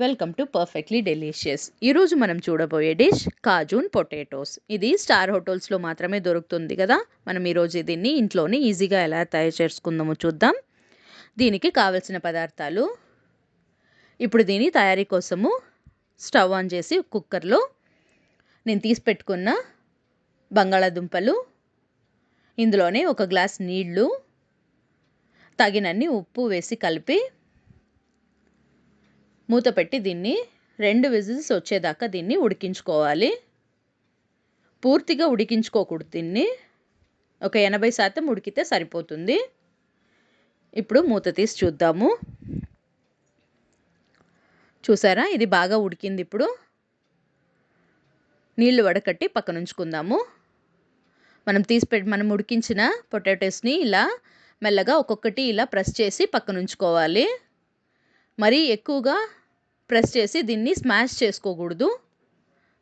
Welcome to perfectly delicious. ఈరోజు మనం చూడబోయే డిష్ కాజూన్ పొటాటోస్. ఇది స్టార్ హోటల్స్లో మాత్రమే దొరుకుతుంది కదా. మనం ఈరోజు దీన్ని ఇంట్లోనే ఈజీగా ఎలా తయారు చేసుకుందామో చూద్దాం. దీనికి కావలసిన పదార్థాలు. ఇప్పుడు దీని తయారీ కోసము స్టవ్ ఆన్ చేసి కుక్కర్లో నేను తీసి పెట్టుకున్న బంగాళాదుంపలు, ఇందులోనే ఒక గ్లాస్ నీళ్లు, తగినన్ని ఉప్పు వేసి కలిపి మూత పెట్టి దీన్ని 2 విజిల్స్ వచ్చేదాకా దీన్ని ఉడికించుకోవాలి. పూర్తిగా ఉడికించుకోకూడదు. దీన్ని ఒక 80% ఉడికితే సరిపోతుంది. ఇప్పుడు మూత తీసి చూద్దాము. చూసారా, ఇది బాగా ఉడికింది. ఇప్పుడు నీళ్లు వడకట్టి పక్కన ఉంచుకుందాము. మనం ఉడికించిన పొటాటోస్ని ఇలా మెల్లగా ఒక్కొక్కటి ఇలా ప్రెస్ చేసి పక్కన ఉంచుకోవాలి. మరీ ఎక్కువగా ప్రెస్ చేసి దీన్ని స్మాష్ చేసుకోకూడదు.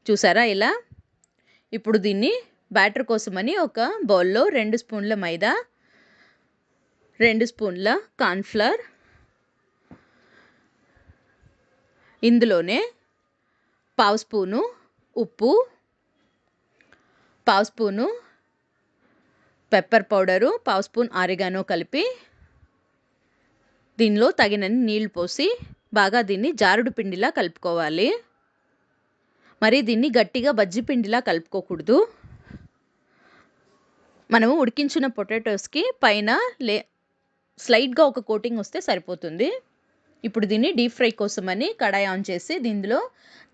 చూసారా ఇలా. ఇప్పుడు దీన్ని బ్యాటర్ కోసమని ఒక బౌల్లో 2 స్పూన్ల మైదా, 2 స్పూన్ల కార్న్ఫ్లవర్, ఇందులోనే 1/2 స్పూను ఉప్పు, 1/2 spoon pepper powder, 1/2 spoon oregano కలిపి దీనిలో తగినన్ని నీళ్లు పోసి బాగా దీన్ని జారుడు పిండిలా కలుపుకోవాలి. మరి దీన్ని గట్టిగా బజ్జీ పిండిలా కలుపుకోకూడదు. మనము ఉడికించిన పొటాటోస్కి పైన స్లైట్గా ఒక కోటింగ్ వస్తే సరిపోతుంది. ఇప్పుడు దీన్ని డీప్ ఫ్రై కోసమని కడాయి ఆన్ చేసి దీనిలో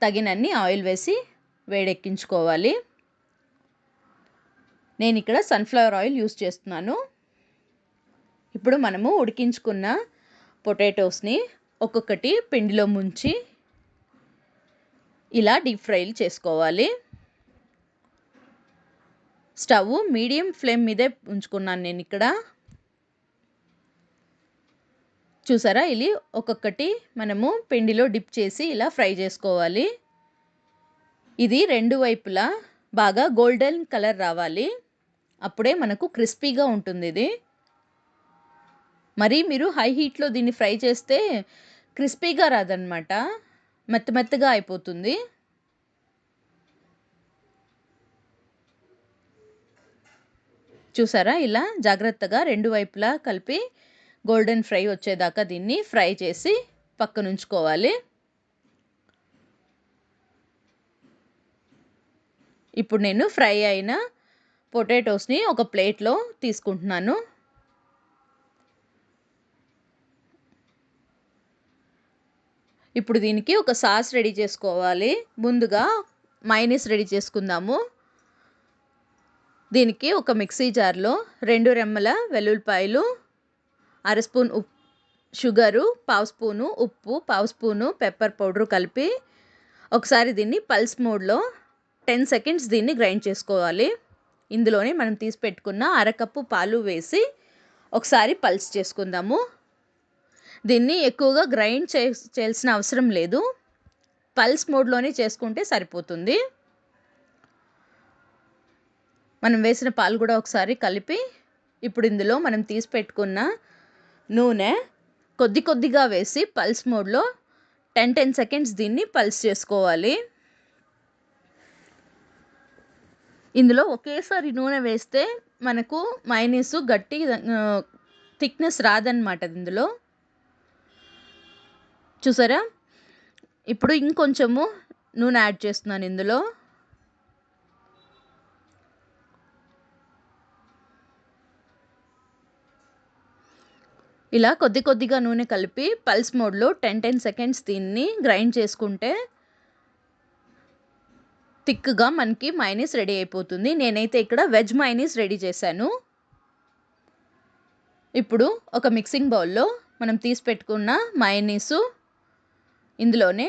తగినన్ని ఆయిల్ వేసి వేడెక్కించుకోవాలి. నేను ఇక్కడ సన్ఫ్లవర్ ఆయిల్ యూస్ చేస్తున్నాను. ఇప్పుడు మనము ఉడికించుకున్న పొటాటోస్ని ఒక్కొక్కటి పిండిలో ముంచి ఇలా డీప్ ఫ్రైలు చేసుకోవాలి. స్టవ్ మీడియం ఫ్లేమ్ మీదే ఉంచుకున్నాను నేను ఇక్కడ. చూసారా, ఇది ఒక్కొక్కటి మనము పిండిలో డిప్ చేసి ఇలా ఫ్రై చేసుకోవాలి. ఇది 2 వైపులా బాగా గోల్డెన్ కలర్ రావాలి. అప్పుడే మనకు క్రిస్పీగా ఉంటుంది. ఇది మరి మీరు హై హీట్లో దీన్ని ఫ్రై చేస్తే క్రిస్పీగా రాదనమాట, మెత్తగా అయిపోతుంది. చూసారా, ఇలా జాగ్రత్తగా 2 వైపులా కలిపి గోల్డెన్ ఫ్రై వచ్చేదాకా దీన్ని ఫ్రై చేసి పక్కన ఉంచుకోవాలి. ఇప్పుడు నేను ఫ్రై అయిన పొటాటోస్ని ఒక ప్లేట్లో తీసుకుంటున్నాను. ఇప్పుడు దీనికి ఒక సాస్ రెడీ చేసుకోవాలి. ముందుగా మయోనీస్ రెడీ చేసుకుందాము. దీనికి ఒక మిక్సీ జార్లో 2 రెమ్మల వెల్లుల్లిపాయలు, 1/2 స్పూన్ షుగరు, 1/2 స్పూను ఉప్పు, 1/2 స్పూను పెప్పర్ పౌడరు కలిపి ఒకసారి దీన్ని పల్స్ మోడ్లో 10 సెకండ్స్ దీన్ని గ్రైండ్ చేసుకోవాలి. ఇందులోనే మనం తీసి పెట్టుకున్న 1/2 కప్పు పాలు వేసి ఒకసారి పల్స్ చేసుకుందాము. దీన్ని ఎక్కువగా గ్రైండ్ చేయాల్సిన అవసరం లేదు. పల్స్ మోడ్లోనే చేసుకుంటే సరిపోతుంది. మనం వేసిన పాలు కూడా ఒకసారి కలిపి ఇప్పుడు ఇందులో మనం తీసి పెట్టుకున్న నూనె కొద్దిగా వేసి పల్స్ మోడ్లో 10 సెకండ్స్ దీన్ని పల్స్ చేసుకోవాలి. ఇందులో ఒకేసారి నూనె వేస్తే మనకు మయోనీస్ గట్టి థిక్నెస్ రాదన్నమాట ఇందులో. చూసారా, ఇప్పుడు ఇంకొంచెము నూనె యాడ్ చేస్తున్నాను ఇందులో. ఇలా కొద్దిగా నూనె కలిపి పల్స్ మోడ్లో 10 సెకండ్స్ దీన్ని గ్రైండ్ చేసుకుంటే థిక్గా మనకి మయోనీస్ రెడీ అయిపోతుంది. నేనైతే ఇక్కడ వెజ్ మయోనీస్ రెడీ చేశాను. ఇప్పుడు ఒక మిక్సింగ్ బౌల్లో మనం తీసి పెట్టుకున్న మయోనీసు, ఇందులోనే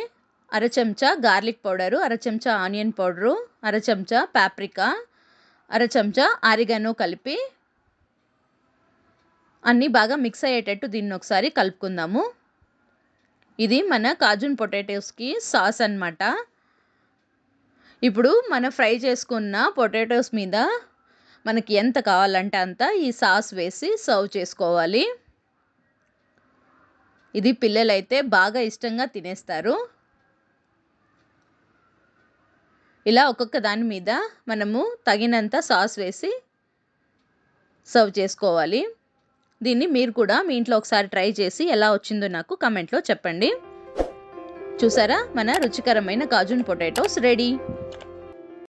1/2 చెంచా గార్లిక్ పౌడరు, 1/2 చెంచా ఆనియన్ పౌడరు, 1/2 చెంచా పాప్రికా, 1/2 చెంచా ఆరిగానో కలిపి అన్నీ బాగా మిక్స్ అయ్యేటట్టు దీన్ని ఒకసారి కలుపుకుందాము. ఇది మన కాజూన్ పొటాటోస్కి సాస్ అన్నమాట. ఇప్పుడు మనం ఫ్రై చేసుకున్న పొటాటోస్ మీద మనకి ఎంత కావాలంటే అంత ఈ సాస్ వేసి సర్వ్ చేసుకోవాలి. ఇది పిల్లలైతే బాగా ఇష్టంగా తినేస్తారు. ఇలా ఒక్కొక్క దాని మీద మనము తగినంత సాస్ వేసి సర్వ్ చేసుకోవాలి. దీన్ని మీరు కూడా మీ ఇంట్లో ఒకసారి ట్రై చేసి ఎలా వచ్చిందో నాకు కమెంట్‌లో చెప్పండి. చూసారా మన రుచికరమైన కాజూన్ పొటాటోస్ రెడీ.